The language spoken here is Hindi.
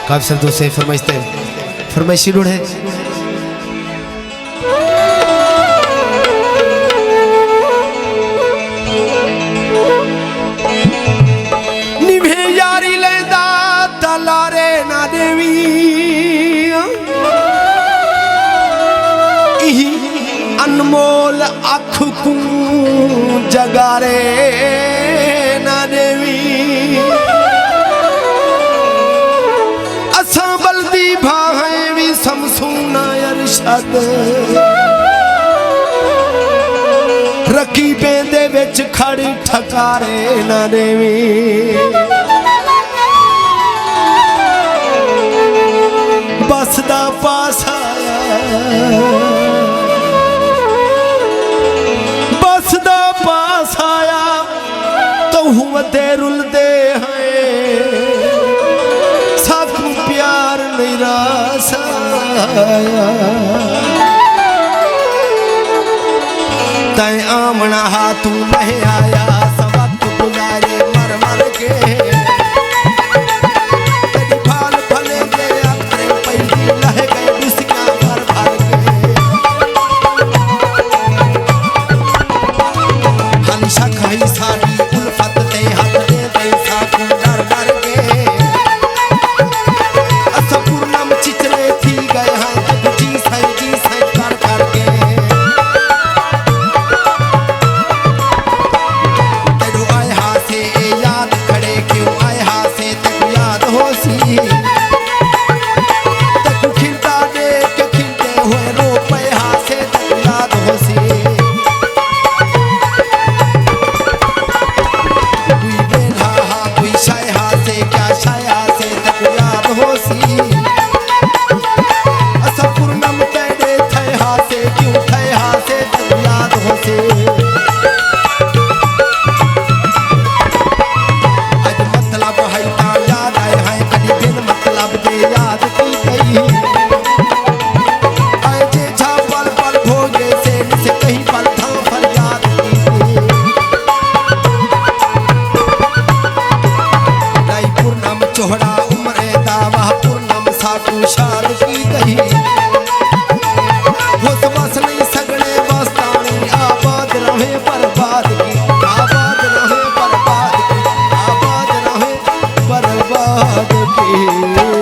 काफी शब्दों से फरमाइशी लोड है। निभे यारी लेदा तलारे ना देवी अनमोल अख को जगारे ना देवी असा बल्दी भाई भी समसूना अरशद रकीबे दे विच खड़ी ठकारे ना देवी बस दा पास आया पास आया तो हुमते रुलदे हैं साकू प्यार निराशाया तय आमना हाथ नहीं आया सबक गुजारे मर मर के फाल फले के अपने पैदी लह गए बिस्कियां भर भर के हमेशा कहीं सारी उल्फत ते हाथ दे पैसा को डर डर के असपूर्णम चिचले थी गए हैं जी सही कर कर के तेरो आए हाथ से याद खड़े क्यों आए हाथ से तक याद हो सी तक खिलता देख के खिलते हुए रो पे हाथ से तक याद हो सी चोहड़ा उम्र दावा पूर्णम साकू शाद की गई हो बस नहीं सगड़े बस्तानी आबाद रहे बर्बाद की आबाद रहे बर्बाद की आबाद रहे बर्बाद की।